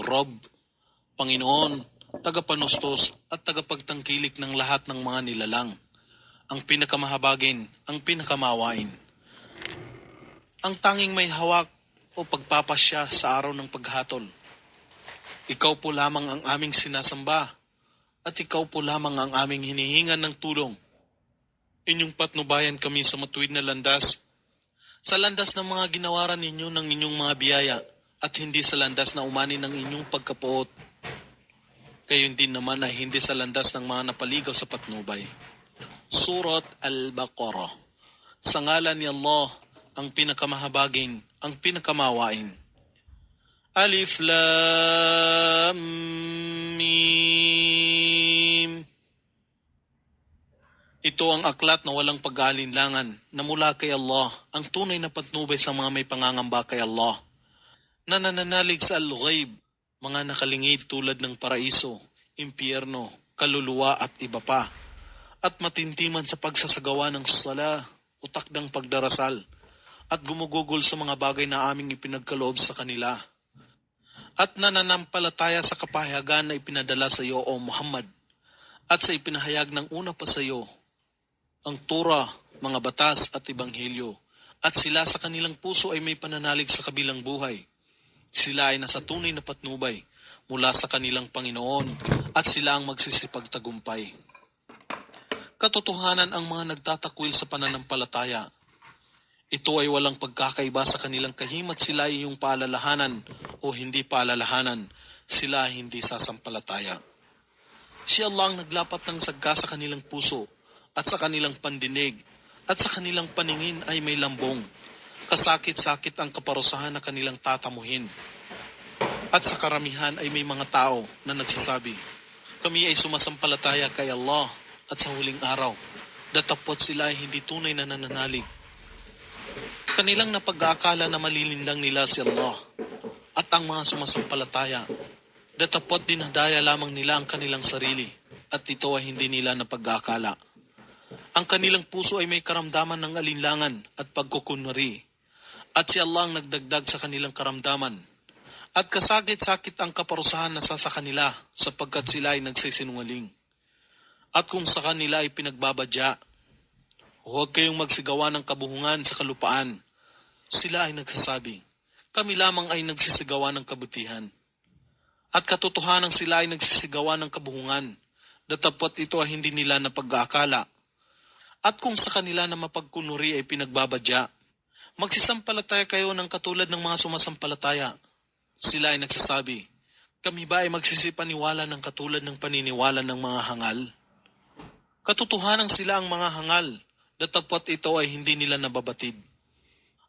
Rob, Panginoon, tagapanustos at tagapagtangkilik ng lahat ng mga nilalang, ang pinakamahabagin, ang pinakamawain, ang tanging may hawak o pagpapasya sa araw ng paghatol. Ikaw po lamang ang aming sinasamba at ikaw po lamang ang aming hinihingan ng tulong. Inyong patnubayan kami sa matuwid na landas, sa landas ng mga ginawaran ninyo ng inyong mga biyaya at hindi sa landas na umani ng inyong pagkapuot. Gayon din naman ay hindi sa landas ng mga napaligaw sa patnubay. Surat Al-Baqarah. Sa ngalan ni Allah, ang pinakamahabagin, ang pinakamawain. Alif Lam Mim. Ito ang aklat na walang pag-aalinlangan na mula kay Allah, ang tunay na patnubay sa mga may pangangamba kay Allah. Nananalig sa al-ghaib, mga nakalingid tulad ng paraiso, impyerno, kaluluwa at iba pa. At matintiman sa pagsasagawa ng sala o takdang pagdarasal at gumugugol sa mga bagay na aming ipinagkaloob sa kanila. At nananampalataya sa kapahayagan na ipinadala sa iyo, O Muhammad, at sa ipinahayag ng una pa sa iyo, ang Torah, mga batas at Ebanghelyo, at sila sa kanilang puso ay may pananalig sa kabilang buhay. Sila ay nasa tunay na patnubay mula sa kanilang Panginoon at sila ang magsisipagtagumpay. Katotohanan ang mga nagtatakwil sa pananampalataya. Ito ay walang pagkakaiba sa kanilang kahimat sila ay iyong paalalahanan o hindi paalalahanan, sila ay hindi sasampalataya. Si Allah ang naglapat ng sagka sa kanilang puso at sa kanilang pandinig at sa kanilang paningin ay may lambong. Kasakit-sakit ang kaparusahan na kanilang tatamuhin. At sa karamihan ay may mga tao na nagsasabi, kami ay sumasampalataya kay Allah at sa huling araw, datapot sila ay hindi tunay na nananalig. Kanilang napag-aakala na malilinlang nila si Allah at ang mga sumasampalataya, datapot dinadaya lamang nila ang kanilang sarili at ito ay hindi nila napag-aakala. Ang kanilang puso ay may karamdaman ng alinlangan at pagkukunwari at si Allah ang nagdagdag sa kanilang karamdaman at kasakit-sakit ang kaparusahan na sa kanila sapagkat sila ay nagsisinungaling. At kung sa kanila ay pinagbabadya, huwag kayong magsigawa ng kabuhungan sa kalupaan. Sila ay nagsasabi, kami lamang ay nagsisigawa ng kabutihan. At katotohanan sila ay nagsisigawa ng kabuhungan, datapot ito ay hindi nila napag-aakala. At kung sa kanila na mapagkunuri ay pinagbabadya, magsisampalataya kayo ng katulad ng mga sumasampalataya. Sila ay nagsasabi, kami ba ay magsisipaniwala ng katulad ng paniniwala ng mga hangal? Katotohanan sila ang mga hangal, datapot ito ay hindi nila nababatid.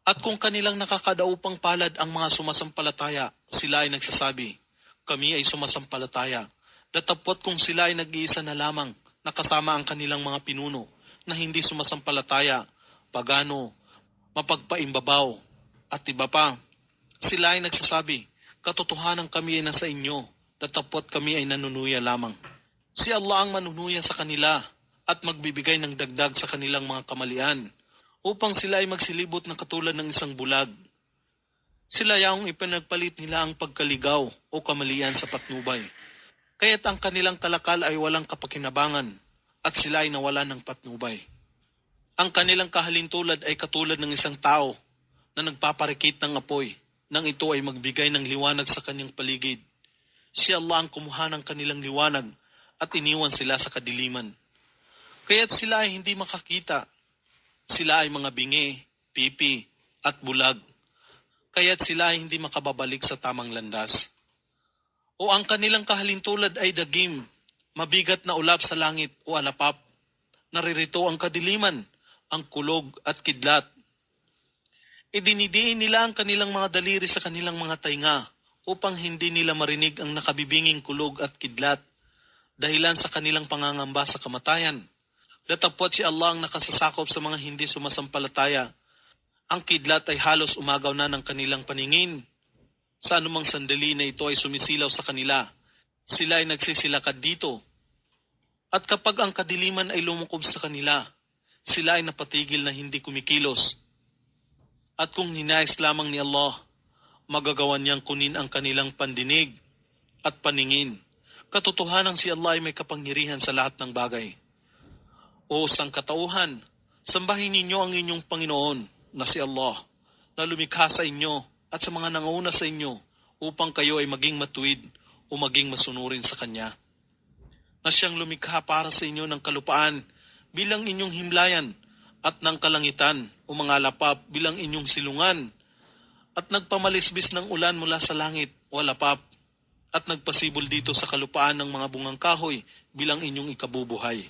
At kung kanilang nakakadaupang palad ang mga sumasampalataya, sila ay nagsasabi, kami ay sumasampalataya. Datapot kung sila ay nag-iisa na lamang, nakasama ang kanilang mga pinuno, na hindi sumasampalataya, pagano, mapagpaimbabaw, at iba pa. Sila ay nagsasabi, katotohanan kami ay nasa inyo, datapot kami ay nanunuya lamang. Si Allah ang manunuya sa kanila, at magbibigay ng dagdag sa kanilang mga kamalian, upang sila ay magsilibot na katulad ng isang bulag. Sila yaong ipinagpalit nila ang pagkaligaw o kamalian sa patnubay. Kaya't ang kanilang kalakal ay walang kapakinabangan at sila ay nawala ng patnubay. Ang kanilang kahalintulad ay katulad ng isang tao na nagpaparikit ng apoy nang ito ay magbigay ng liwanag sa kanyang paligid. Si Allah ang kumuha ng kanilang liwanag at iniwan sila sa kadiliman. Kaya't sila ay hindi makakita. Sila ay mga bingi, pipi, at bulag. Kaya't sila ay hindi makababalik sa tamang landas. O ang kanilang kahalintulad ay dagim, mabigat na ulap sa langit o alapap. Naririto ang kadiliman, ang kulog at kidlat. Idinidiin nila ang kanilang mga daliri sa kanilang mga tainga upang hindi nila marinig ang nakabibinging kulog at kidlat dahilan sa kanilang pangangamba sa kamatayan. Datapot si Allah ang nakasasakop sa mga hindi sumasampalataya. Ang kidlat ay halos umagaw na ng kanilang paningin. Sa anumang sandali na ito ay sumisilaw sa kanila, sila ay nagsisilakad dito. At kapag ang kadiliman ay lumukob sa kanila, sila ay napatigil na hindi kumikilos. At kung ninais lamang ni Allah, magagawa niyang kunin ang kanilang pandinig, at paningin. Katotohanan si Allah ay may kapangyarihan sa lahat ng bagay. O sangkatauhan, sambahin ninyo ang inyong Panginoon na si Allah, na lumikha sa inyo at sa mga nangauna sa inyo upang kayo ay maging matuwid o maging masunurin sa Kanya. Na siyang lumikha para sa inyo ng kalupaan bilang inyong himlayan at ng kalangitan o mga lapap bilang inyong silungan at nagpamalisbis ng ulan mula sa langit o lapap at nagpasibol dito sa kalupaan ng mga bungang kahoy bilang inyong ikabubuhay.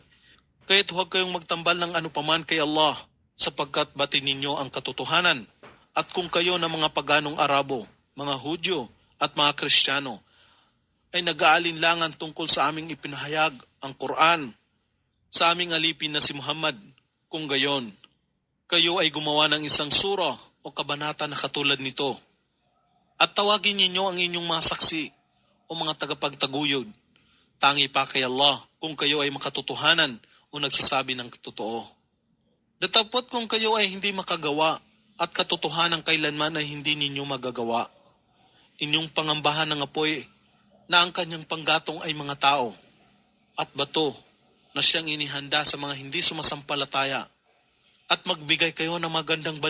Kaya't huwag kayong magtambal ng anupaman kay Allah sapagkat batin ninyo ang katotohanan. At kung kayo na mga paganong Arabo, mga Hudyo at mga Kristiyano ay nag-aalinlangan tungkol sa aming ipinahayag ang Quran, sa aming alipin na si Muhammad, kung gayon, kayo ay gumawa ng isang sura o kabanata na katulad nito. At tawagin ninyo ang inyong mga saksi o mga tagapagtaguyod. Tangi pa kay Allah kung kayo ay makatotohanan o nagsasabi ng totoo. Datapot kung kayo ay hindi makagawa at katotohanan kailanman ay hindi ninyo magagawa. Inyong pangambahan ng apoy na ang kanyang panggatong ay mga tao at bato na siyang inihanda sa mga hindi sumasampalataya at magbigay kayo ng magandang balita